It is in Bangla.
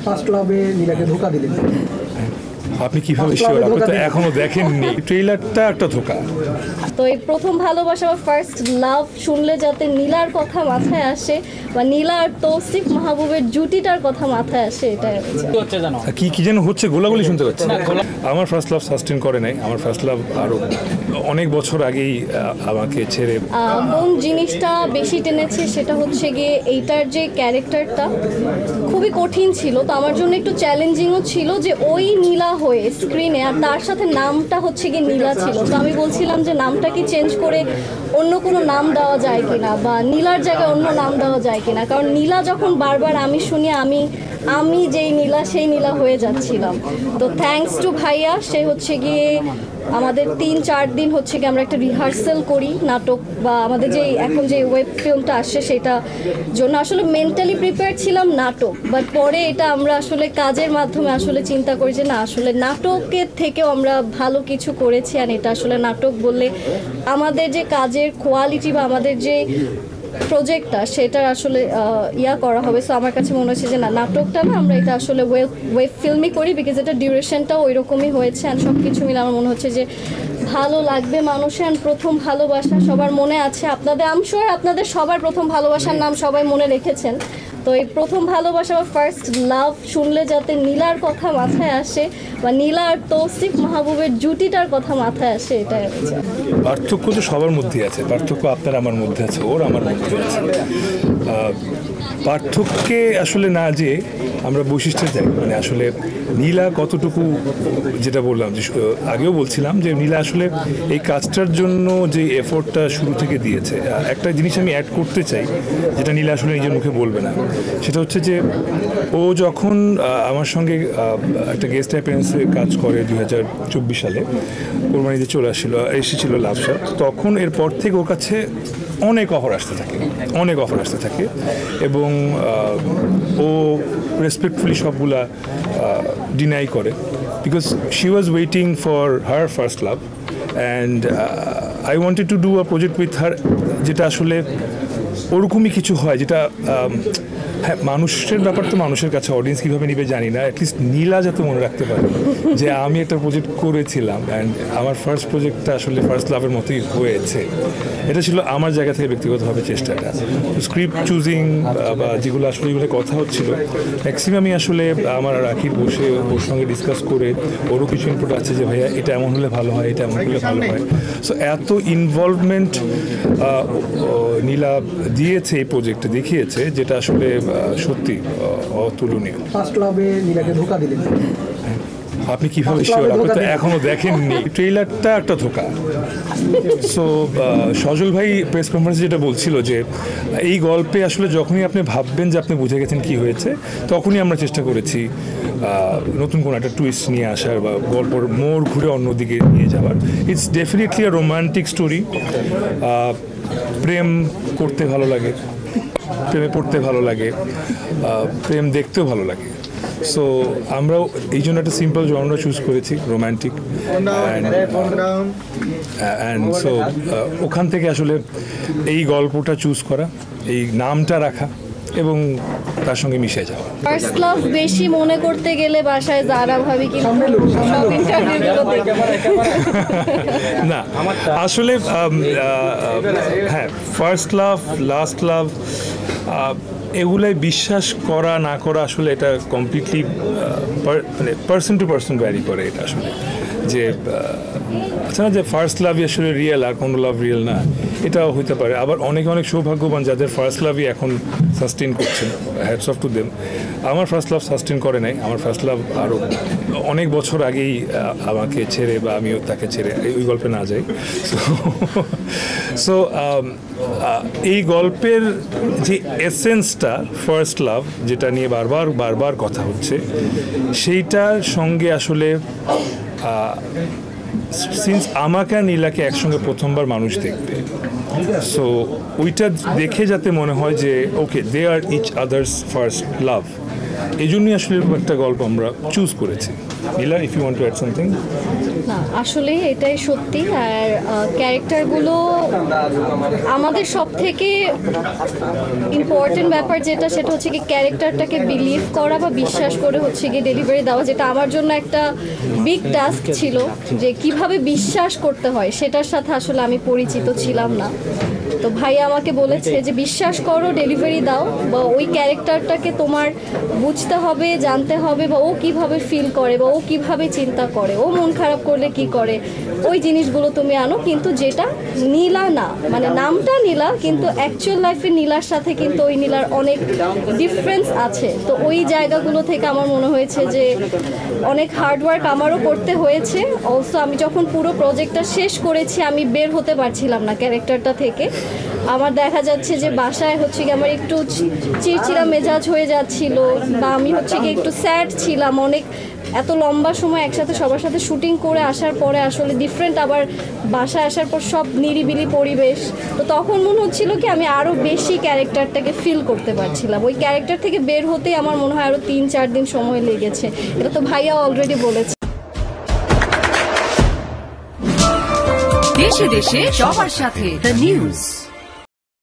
ফার্স্ট লাভে নীলাকে ধোকা দিলেন, আপনি কিভাবে শিওর? আপনি তো এখনো দেখেননি ট্রেইলারটা, একটা ধোকা। তো এই প্রথম ভালোবাসা বা ফার্স্ট লাভ শুনলে যাতে নীলার কথা মাথায় আসে বা নীলা আর তৌসিফ মাহবুবের জুটিটার কথা মাথায় আসে, এটাই কি কি যেন হচ্ছে, গোলাগুলি শুনতে পাচ্ছি। আমার ফার্স্ট লাভ সাস্টেন করে নাই। আমার ফার্স্ট লাভ আরো অনেক বছর আগেই আমাকে ছেড়ে। কোন জিনিসটা বেশি টেনেছে সেটা হচ্ছে গিয়ে এইটার যে ক্যারেক্টারটা খুবই কঠিন ছিল, তো আমার জন্য একটু চ্যালেঞ্জিংও ছিল যে ওই নীলা হয়ে স্ক্রিনে আর তার সাথে নামটা হচ্ছে গিয়ে নীলা ছিল। তো আমি বলছিলাম যে নামটা কি চেঞ্জ করে অন্য কোনো নাম দেওয়া যায় কিনা বা নীলার জায়গায় অন্য নাম দেওয়া যায় কিনা, কারণ নীলা যখন বারবার আমি শুনি আমি যেই নীলা সেই নীলা হয়ে যাচ্ছিলাম। তো থ্যাঙ্কস টু ভাইয়া, সে হচ্ছে গিয়ে আমাদের 3-4 দিন হচ্ছে গিয়ে আমরা একটা রিহার্সাল করি নাটক বা আমাদের যে এখন যে ওয়েব ফিল্মটা আসছে সেটা জন্য আসলে মেন্টালি প্রিপেয়ার ছিলাম নাটক, বাট পরে এটা আমরা আসলে কাজের মাধ্যমে আসলে চিন্তা করি যে না, আসলে নাটকের থেকেও আমরা ভালো কিছু করেছি। আর এটা আসলে নাটক বললে আমাদের যে কাজের কোয়ালিটি বা আমাদের যে প্রজেক্টটা সেটা আসলে করা হবে। সো আমার কাছে মনে হচ্ছে যে না, নাটকটা না, আমরা এটা আসলে ওয়েব ফিল্মই করি, বিকজ এটা ডিউরেশনটাও ওই রকমই হয়েছে। অ্যান্ড সব কিছু মিলে আমার মনে হচ্ছে যে ভালো লাগবে মানুষের। অ্যান্ড প্রথম ভালোবাসা সবার মনে আছে, আপনাদের আই এম শিওর আপনাদের সবার প্রথম ভালোবাসার নাম সবাই মনে রেখেছেন। তো এই প্রথম ভালোবাসা বা ফার্স্ট লাভ শুনলে যাতে নীলার কথা মাথায় আসে বা নীলা আর তৌসিফ মাহবুবের জুটিটার কথা মাথায় আসে, এটাই হচ্ছে। পার্থক্য তো সবার মধ্যেই আছে, পার্থক্য আপনার আমার মধ্যে আছে, ওর আমার মধ্যে আছে। পার্থক্যে আসলে না যে আমরা বৈশিষ্ট্যে যাই, মানে আসলে নীলা কতটুকু, যেটা বললাম যে আগেও বলছিলাম যে নীলা আসলে এই কাজটার জন্য যে এফোর্টটা শুরু থেকে দিয়েছে। একটা জিনিস আমি অ্যাড করতে চাই যেটা নীলা আসলে নিজের মুখে বলবে না, সেটা হচ্ছে যে ও যখন আমার সঙ্গে একটা গেস্ট অ্যাপিয়ারেন্সে কাজ করে 2024 সালে কোরবানিতে এসেছিল লাভসাদ, তখন এরপর থেকে ওর কাছে অনেক অফার আসতে থাকে এবং ও রেসপেক্টফুলি সবগুলা ডিনাই করে, because she was waiting for her first love and I wanted to do a project with her, যেটা আসলে ওরকমই কিছু হয়, যেটা হ্যাঁ, মানুষের ব্যাপার তো মানুষের কাছে, অডিয়েন্স কীভাবে নিবে জানি না, অ্যাটলিস্ট নীলা যাতে মনে রাখতে পারে যে আমি একটা প্রজেক্ট করেছিলাম অ্যান্ড আমার ফার্স্ট প্রজেক্টটা আসলে ফার্স্ট লাভের মতোই হয়েছে। এটা ছিল আমার জায়গা থেকে ব্যক্তিগতভাবে চেষ্টাটা। স্ক্রিপ্ট চুজিং বা যেগুলো আসলে এগুলো কথা হচ্ছিল, ম্যাক্সিমামই আসলে আমার রাখির বসে ওর সঙ্গে ডিসকাস করে ওরও কিছু ইনপুট আছে যে ভাইয়া এটা এমন হলে ভালো হয়, এটা এমন হলে ভালো হয়। সো এত ইনভলভমেন্ট নীলা দিয়েছে এই প্রজেক্টে, দেখিয়েছে, যেটা আসলে সত্যি অতুলনীয়। ফার্স্ট লাভে নীলাকে ধোকা দিলেন, আপনি কিভাবে শিওর? আপনি তো এখনো দেখেননি ট্রেইলারটা, একটা ধোকা। সো সজল ভাই প্রেস কনফারেন্সে যেটা বলছিল যে এই গল্পে আসলে যখনই আপনি ভাববেন যে আপনি বুঝে গেছেন কি হয়েছে, তখনই আমরা চেষ্টা করেছি নতুন কোনো একটা টুইস্ট নিয়ে আসার বা গল্পর মোড় ঘুরে অন্যদিকে নিয়ে যাওয়ার। It's definitely a romantic story. প্রেম করতে ভালো লাগে, প্রেমে পড়তে ভালো লাগে, প্রেম দেখতেও ভালো লাগে। সো আমরাও এই জন্য একটা সিম্পল জনরা চুজ করেছি, রোম্যান্টিক। অ্যান্ড সো ওখান থেকে আসলে এই গল্পটা চুজ করা, এই নামটা রাখা এবং তার সঙ্গে মিশে যাওয়া। ফার্স্ট লাভ বেশি মনে করতে গেলে বাসায় যারা ভাবি কি না, আসলে হ্যাঁ, ফার্স্ট লাভ, লাস্ট লাভ, এগুলাই বিশ্বাস করা না করা আসলে এটা কমপ্লিটলি মানে পার্সন টু পার্সন ভ্যারি করে। এটা আসলে যে আচ্ছা না, যে ফার্স্ট লাভই আসলে রিয়েল আর কোনো লাভ রিয়েল না, এটাও হতে পারে। আবার অনেক সৌভাগ্যবান যাদের ফার্স্ট লাভই এখন সাস্টেন করছেন, হ্যাটস অফ টু দেম। আমার ফার্স্ট লাভ সাস্টেন করে নাই। আমার ফার্স্ট লাভ আরও অনেক বছর আগেই আমাকে ছেড়ে বা আমিও তাকে ছেড়ে, ওই গল্পে না যাই। সো এই গল্পের যে এসেন্সটা ফার্স্ট লাভ, যেটা নিয়ে বারবার কথা হচ্ছে, সেইটার সঙ্গে আসলে সিন্স আমাকে আর নীলাকে একসঙ্গে প্রথমবার মানুষ দেখবে, সো ওইটা দেখে যাতে মনে হয় যে okay, they are each others first love, এই জন্যই আসলে একটা গল্প আমরা চুজ করেছি। Nila, if you want to add something. না আসলে এটাই সত্যি। আর ক্যারেক্টারগুলো আমাদের সব থেকে ইম্পর্টেন্ট ব্যাপার যেটা, সেটা হচ্ছে কি ক্যারেক্টারটাকে বিলিভ করা বা বিশ্বাস করে হচ্ছে কি ডেলিভারি দেওয়া, যেটা আমার জন্য একটা বিগ টাস্ক ছিল, যে কিভাবে বিশ্বাস করতে হয় সেটার সাথে আসলে আমি পরিচিত ছিলাম না। তো ভাই আমাকে বলেছে যে বিশ্বাস করো, ডেলিভারি দাও, বা ওই ক্যারেক্টারটাকে তোমার বুঝতে হবে, জানতে হবে, বা ও কিভাবে ফিল করে, বা ও কিভাবে চিন্তা করে, ও মন খারাপ করলে কি করে, ওই জিনিসগুলো তুমি আনো। কিন্তু যেটা নীলা না, মানে নামটা নীলা, কিন্তু অ্যাকচুয়াল লাইফে নীলার সাথে কিন্তু ওই নীলার অনেক ডিফারেন্স আছে। তো ওই জায়গাগুলো থেকে আমার মনে হয়েছে যে অনেক হার্ডওয়ার্ক আমারও করতে হয়েছে। অলসো আমি যখন পুরো প্রজেক্টটা শেষ করেছি, আমি বের হতে পারছিলাম না ক্যারেক্টারটা থেকে। আমার দেখা যাচ্ছে যে বাসায় হচ্ছে কি আমার একটু চিড়চিড়া মেজাজ হয়ে যাচ্ছিল, বা আমি হচ্ছে কি একটু স্যাড ছিলাম। অনেক এত লম্বা সময় একসাথে সবার সাথে শুটিং করে আসার পরে আসলে ডিফারেন্ট, আবার বাসায় আসার পর সব নিরিবিলি পরিবেশ। তো তখন মনে হচ্ছিল কি আমি আরও বেশি ক্যারেক্টারটাকে ফিল করতে পারছিলাম। ওই ক্যারেক্টার থেকে বের হতে আমার মনে হয় আরও 3-4 দিন সময় লেগেছে। এটা তো ভাইয়া অলরেডি বলেছে। দেশে দেশে সবার সাথে দ্য নিউজ।